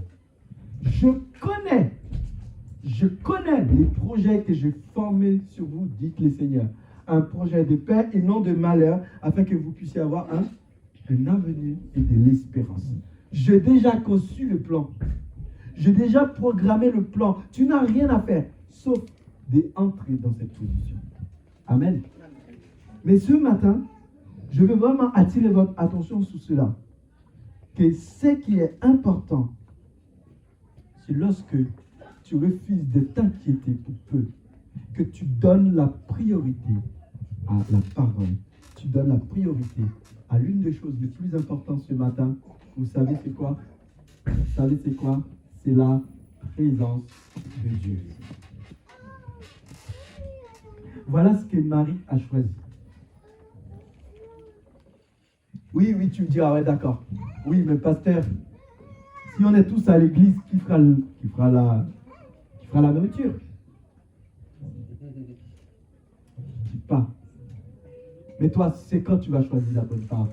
Je connais les projets que j'ai formés sur vous, dites le Seigneur. Un projet de paix et non de malheur, afin que vous puissiez avoir un avenir et de l'espérance. J'ai déjà conçu le plan. J'ai déjà programmé le plan. Tu n'as rien à faire, sauf d'entrer dans cette position. Amen. Mais ce matin, je veux vraiment attirer votre attention sur cela. Que ce qui est important, c'est lorsque tu refuses de t'inquiéter pour peu, que tu donnes la priorité à la parole. Tu donnes la priorité à l'une des choses les plus importantes ce matin. Vous savez c'est quoi? Vous savez c'est quoi? C'est la présence de Dieu. Voilà ce que Marie a choisi. Oui, tu me dis, ah ouais, d'accord. Oui, mais pasteur, si on est tous à l'église, qui fera la nourriture? Je dis pas. Mais toi, c'est quand tu vas choisir la bonne part.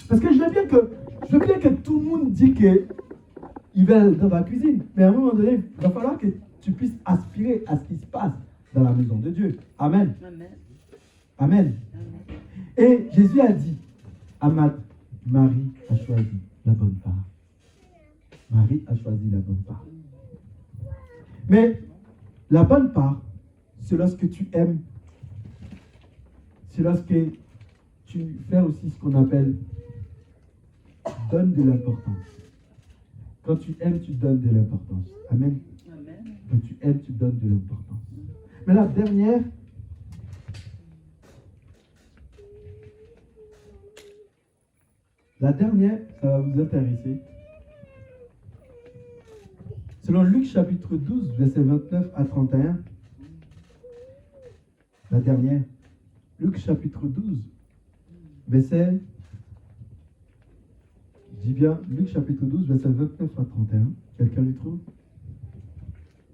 Parce que je veux bien que tout le monde dise qu'ils veulent dans la cuisine. Mais à un moment donné, il va falloir que tu puisses aspirer à ce qui se passe dans la maison de Dieu. Amen. Amen. Amen. Amen. Et Jésus a dit à Marie a choisi la bonne part. Marie a choisi la bonne part. Mais la bonne part, c'est lorsque tu aimes. C'est lorsque tu fais aussi ce qu'on appelle donne de l'importance. Quand tu aimes, tu donnes de l'importance. Amen. Amen. Quand tu aimes, tu donnes de l'importance. Mais la dernière, ça va vous intéresser. Selon Luc chapitre 12, versets 29 à 31, la dernière, Luc chapitre 12, verset, je dis bien, Luc chapitre 12, verset 29 à 31, quelqu'un le trouve?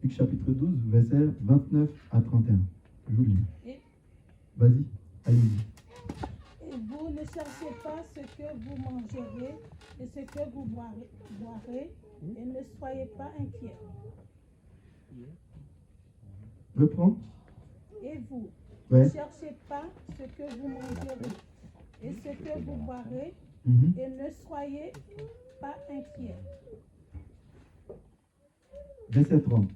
Luc chapitre 12, verset 29 à 31, je vous le lis. Et, Vas-y, allez-y. et vous ne cherchez pas ce que vous mangerez et ce que vous boirez, et ne soyez pas inquiets. Reprends. Et vous, Ouais. ne cherchez pas ce que vous mangerez et ce que vous boirez, Mhm. et ne soyez pas inquiets. Verset 30.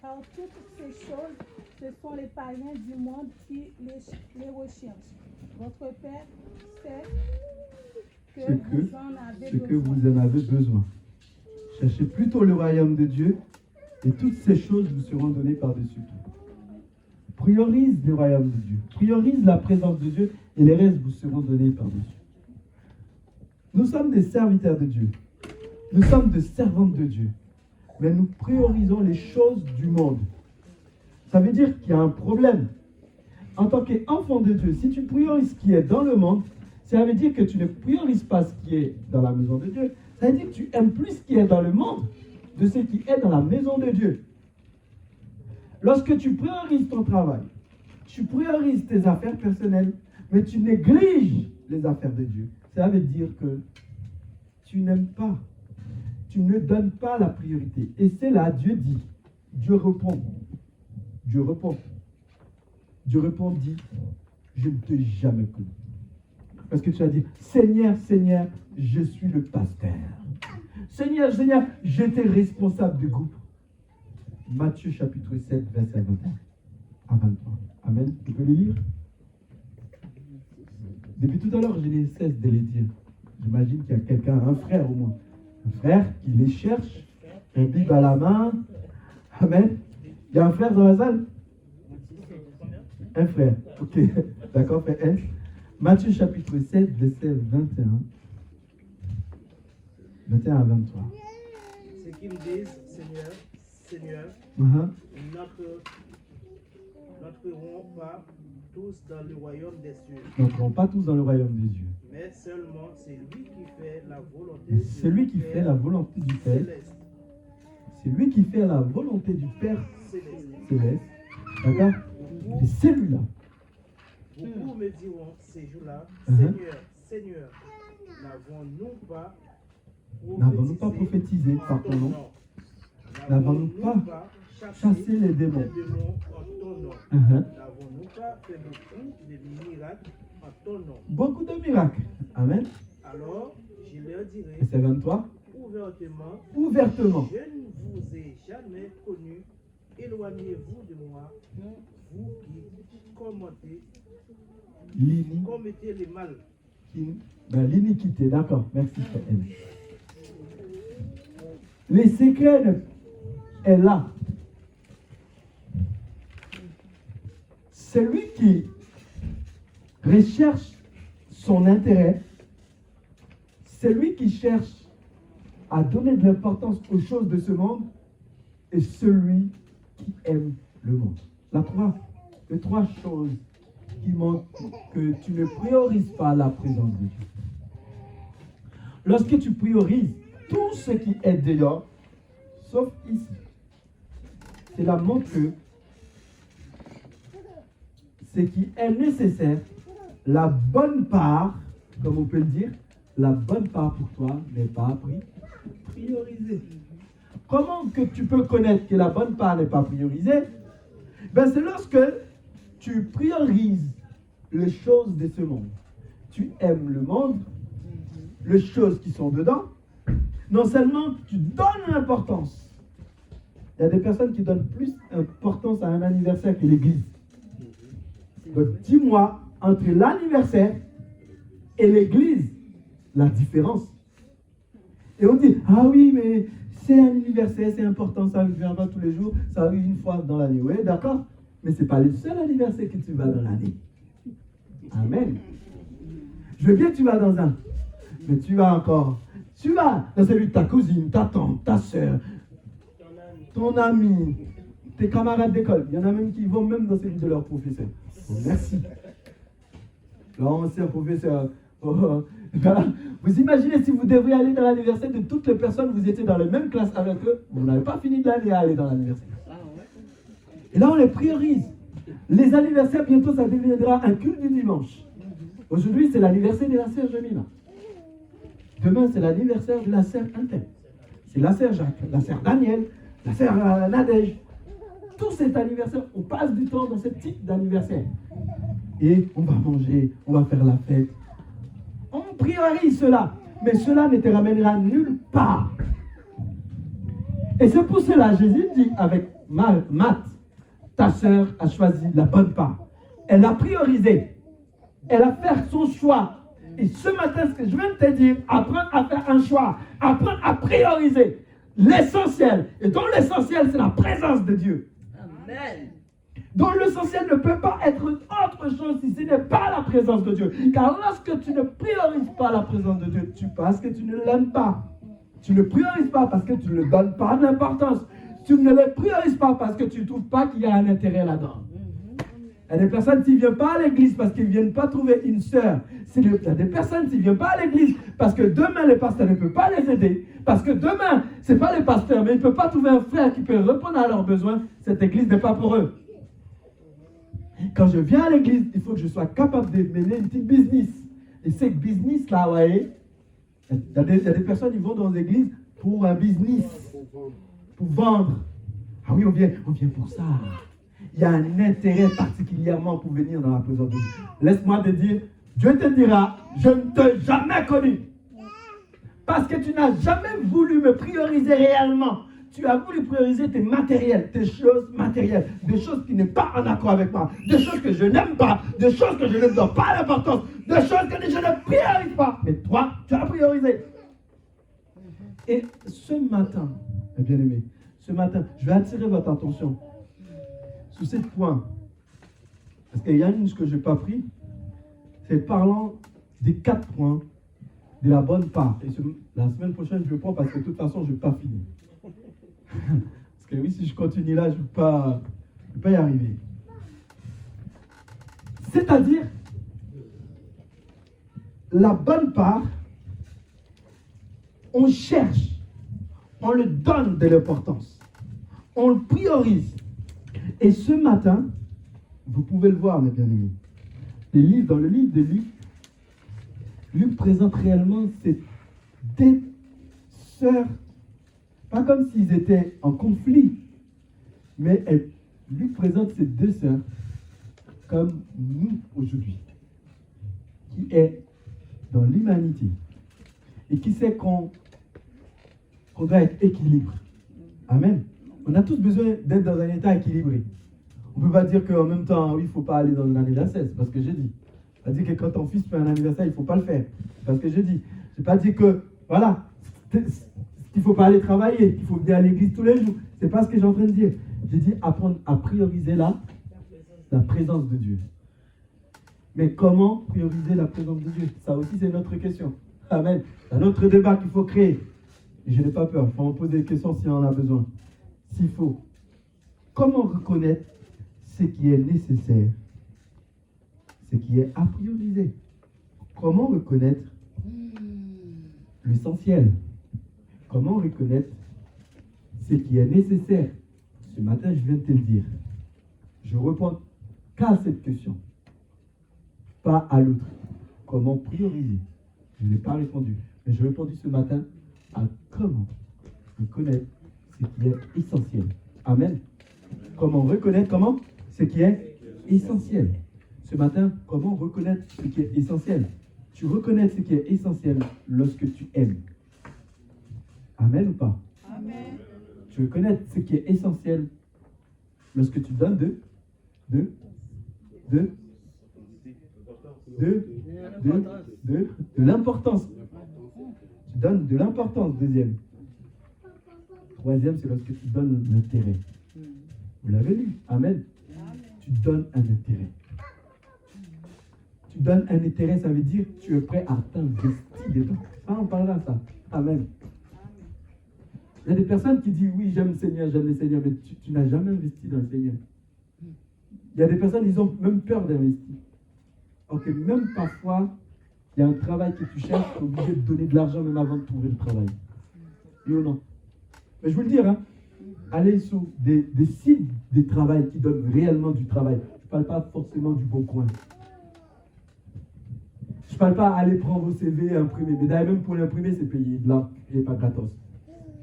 Car toutes ces choses, ce sont les païens du monde qui les recherchent. Votre Père sait que vous en avez Ce que besoin. vous en avez besoin. Cherchez plutôt le royaume de Dieu et toutes ces choses vous seront données par-dessus tout. Priorise le royaume de Dieu. Priorise la présence de Dieu et les restes vous seront donnés par-dessus. Nous sommes des serviteurs de Dieu. Nous sommes des servantes de Dieu. Mais nous priorisons les choses du monde. Ça veut dire qu'il y a un problème. En tant qu'enfant de Dieu, si tu priorises ce qui est dans le monde, ça veut dire que tu ne priorises pas ce qui est dans la maison de Dieu. Ça veut dire que tu aimes plus ce qui est dans le monde de ce qui est dans la maison de Dieu. Lorsque tu priorises ton travail, tu priorises tes affaires personnelles, mais tu négliges les affaires de Dieu. Ça veut dire que tu n'aimes pas, tu ne donnes pas la priorité. Et c'est là, Dieu dit, Dieu répond, Dieu répond, dit, je ne t'ai jamais connu. Parce que tu as dit, Seigneur, Seigneur, je suis le pasteur. Seigneur, Seigneur, j'étais responsable du groupe. Matthieu chapitre 7, verset 21 à 23. Amen. Tu peux les lire? Depuis tout à l'heure, je ne cesse de les dire. J'imagine qu'il y a quelqu'un, un frère au moins. Un frère qui les cherche, un Bible à la main. Amen. Il y a un frère dans la salle? Un frère. Ok. D'accord, frère N. Matthieu chapitre 7, verset 21. 21 à 23. Ce qu'ils disent, Seigneur, Seigneur, Uh-huh. n'entreront pas tous dans le royaume des cieux, N'entrons pas tous dans le royaume des dieux. mais seulement celui qui fait la volonté Mais de celui qui fait la volonté du Père, céleste. c'est lui qui fait la volonté du Père Céleste. céleste. D'accord? Et celui-là. Beaucoup me diront ces jours-là, Uh-huh. Seigneur, Seigneur, N'avons-nous pas prophétisé par ton nom? N'avons-nous pas chassé les démons? en ton nom? Uh-huh. N'avons-nous pas fait beaucoup de miracles en ton nom? Beaucoup de miracles. Amen. Alors, je leur dirai Verset 23. ouvertement, Ouvertement. je ne vous ai jamais connu. Éloignez-vous de moi, vous qui commettez le mal. L'iniquité, d'accord. Merci, frère M. Les secrets est là. Celui qui recherche son intérêt, celui qui cherche à donner de l'importance aux choses de ce monde, est celui qui aime le monde. Les trois choses qui montrent que tu ne priorises pas la présence de Dieu. Lorsque tu priorises tout ce qui est dehors, sauf ici, cela montre que ce qui est nécessaire, la bonne part, comme on peut le dire, la bonne part pour toi n'est pas priorisée. Comment que tu peux connaître que la bonne part n'est pas priorisée? Ben, c'est lorsque tu priorises les choses de ce monde. Tu aimes le monde, les choses qui sont dedans. Non seulement tu donnes l'importance. Il y a des personnes qui donnent plus d'importance à un anniversaire que l'église. Donc dis-moi, entre l'anniversaire et l'église, la différence. Et on dit, ah oui, mais c'est un anniversaire, c'est important, ça ne vient pas tous les jours, ça arrive une fois dans l'année. Oui, d'accord, mais ce n'est pas le seul anniversaire que tu vas dans l'année. Amen. Je veux bien que tu vas dans un, mais tu vas encore, tu vas dans celui de ta cousine, ta tante, ta soeur, ton ami, tes camarades d'école. Il y en a même qui vont même dans celui de leur professeur. Oh, merci. L'ancien professeur. Oh, voilà. Vous imaginez si vous devriez aller dans l'anniversaire de toutes les personnes, vous étiez dans la même classe avec eux, vous n'avez pas fini de l'année à aller dans l'anniversaire. Et là, on les priorise. Les anniversaires, bientôt, ça deviendra un culte du dimanche. Aujourd'hui, c'est l'anniversaire de la sœur Jemina. Demain, c'est l'anniversaire de la sœur Intel. C'est la sœur Jacques, la sœur Daniel, la sœur Nadège. Tout cet anniversaire, on passe du temps dans ce type d'anniversaire. Et on va manger, on va faire la fête. On priorise cela, mais cela ne te ramènera nulle part. Et c'est pour cela, Jésus dit avec Matt, ta sœur a choisi la bonne part. Elle a priorisé. Elle a fait son choix. Et ce matin, ce que je viens de te dire, apprendre à faire un choix, apprendre à prioriser l'essentiel. Et dans l'essentiel, c'est la présence de Dieu. Amen. Donc l'essentiel ne peut pas être autre chose si ce n'est pas la présence de Dieu. Car lorsque tu ne priorises pas la présence de Dieu, parce que tu ne l'aimes pas. Tu ne priorises pas parce que tu ne donnes pas d'importance. Tu ne le priorises pas parce que tu ne trouves pas qu'il y a un intérêt là-dedans. Il y a des personnes qui ne viennent pas à l'église parce qu'ils ne viennent pas trouver une sœur. Il y a des personnes qui ne viennent pas à l'église parce que demain, le pasteur ne peut pas les aider. Parce que demain, ce n'est pas le pasteur, mais il ne peut pas trouver un frère qui peut répondre à leurs besoins. Cette église n'est pas pour eux. Quand je viens à l'église, il faut que je sois capable de mener une petite business. Et ce business-là, vous voyez, il y a des personnes qui vont dans l'église pour un business, pour vendre. Ah oui, on vient pour ça. Il y a un intérêt particulièrement pour venir dans la présence de Dieu. Laisse-moi te dire, Dieu te dira, je ne t'ai jamais connu. Parce que tu n'as jamais voulu me prioriser réellement. Tu as voulu prioriser tes matériels, tes choses matérielles, des choses qui ne sont pas en accord avec moi, des choses que je n'aime pas, des choses que je ne donne pas l'importance, des choses que je ne priorise pas. Mais toi, tu as priorisé. Et ce matin, mes bien-aimés, ce matin, je vais attirer votre attention sur ce point. Parce qu'il y a une chose que je n'ai pas pris, c'est parlant des 4 points de la bonne part. Et la semaine prochaine, je le prends parce que de toute façon, je ne vais pas finir. Parce que oui, si je continue là, je ne vais pas y arriver. C'est-à-dire, la bonne part, on cherche, on le donne de l'importance, on le priorise. Et ce matin, vous pouvez le voir, mes bien-aimés, dans le livre de Luc, Luc présente réellement ces deux sœurs, pas comme s'ils étaient en conflit, mais Luc présente ces deux sœurs comme nous aujourd'hui, qui est dans l'humanité et qui sait qu'on doit être équilibré. Amen. On a tous besoin d'être dans un état équilibré. On ne peut pas dire qu'en même temps, oui, il ne faut pas aller dans un anniversaire, c'est parce que j'ai dit. C'est-à-dire que quand ton fils fait un anniversaire, il ne faut pas le faire. C'est parce que j'ai dit. Je n'ai pas dit que, voilà, qu'il ne faut pas aller travailler, qu'il faut venir à l'église tous les jours. Ce n'est pas ce que j'ai en train de dire. J'ai dit apprendre à prioriser la présence de Dieu. Mais comment prioriser la présence de Dieu? Ça aussi, c'est notre question. Amen. C'est un autre débat qu'il faut créer. Et je n'ai pas peur. Il faut me poser des questions si on en a besoin. S'il faut. Comment reconnaître ce qui est nécessaire, ce qui est à prioriser? Comment reconnaître l'essentiel? Comment reconnaître ce qui est nécessaire? Ce matin, je viens de te le dire. Je réponds qu'à cette question, pas à l'autre. comment prioriser. Je n'ai pas répondu. Mais j'ai répondu ce matin à comment reconnaître ce qui est essentiel. Amen. Comment reconnaître ce qui est essentiel. Ce matin, comment reconnaître ce qui est essentiel. Tu reconnais ce qui est essentiel lorsque tu aimes. Amen ou pas? Amen. Tu reconnais ce qui est essentiel lorsque tu donnes de l'importance. Tu donnes de l'importance, deuxième. Troisième, c'est lorsque tu donnes l'intérêt. Vous l'avez lu. Amen. Tu donnes un intérêt. Tu donnes un intérêt, ça veut dire que tu es prêt à t'investir dedans. Ça, on parle là, ça. Amen. Il y a des personnes qui disent oui, j'aime le Seigneur, mais tu n'as jamais investi dans le Seigneur. Il y a des personnes, ils ont même peur d'investir. Ok, même parfois, il y a un travail que tu cherches, tu es obligé de donner de l'argent même avant de trouver le travail. Oui ou non? Mais je vous le dire, hein, allez sur des sites de travail qui donnent réellement du travail. Je ne parle pas forcément du bon coin. Je ne parle pas aller prendre vos CV et imprimer. Mais d'ailleurs, même pour l'imprimer, c'est payé de là et pas gratos.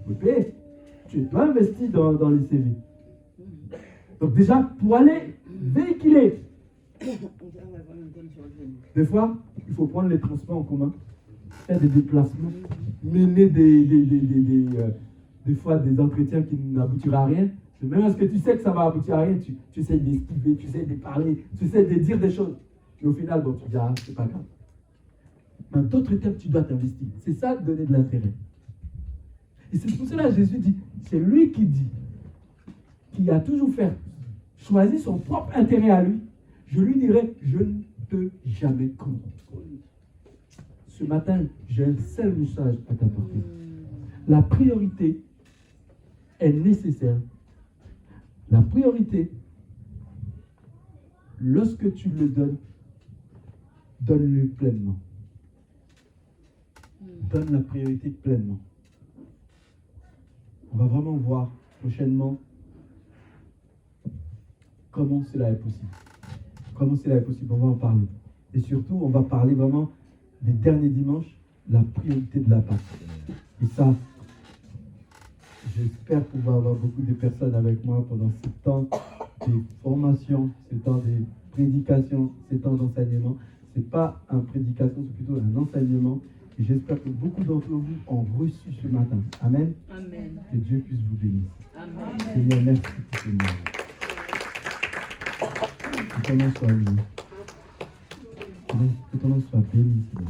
Vous payez. Tu dois investir dans les CV. Donc déjà, pour aller véhiculer, des fois, il faut prendre les transports en commun, faire des déplacements, mener des fois des entretiens qui n'aboutiraient à rien. Même parce que tu sais que ça va aboutir à rien, tu essaies d'esquiver, tu essaies de parler, tu essaies de dire des choses. Et au final, bon, tu dis, ah, c'est pas grave. Mais en d'autres termes, tu dois t'investir. C'est ça, donner de l'intérêt. Et c'est pour cela que Jésus dit, c'est lui qui dit, qui a toujours fait, choisi son propre intérêt à lui. Je lui dirai, je ne te jamais connu. Ce matin, j'ai un seul message à t'apporter. La priorité est nécessaire. La priorité, lorsque tu le donnes, donne-le pleinement. Donne la priorité pleinement. On va vraiment voir prochainement comment cela est possible. Comment cela est possible, on va en parler. Et surtout, on va parler vraiment des derniers dimanches, la priorité de la Pâque. Et ça, j'espère pouvoir avoir beaucoup de personnes avec moi pendant ce temps de formation, ce temps de prédication, ce temps d'enseignement. Ce n'est pas une prédication, c'est plutôt un enseignement. Et j'espère que beaucoup d'entre vous ont reçu ce matin. Amen. Amen. Que Dieu puisse vous bénir. Amen. Seigneur, merci pour ce moment. Que ton nom soit béni. Que ton nom soit béni, Seigneur.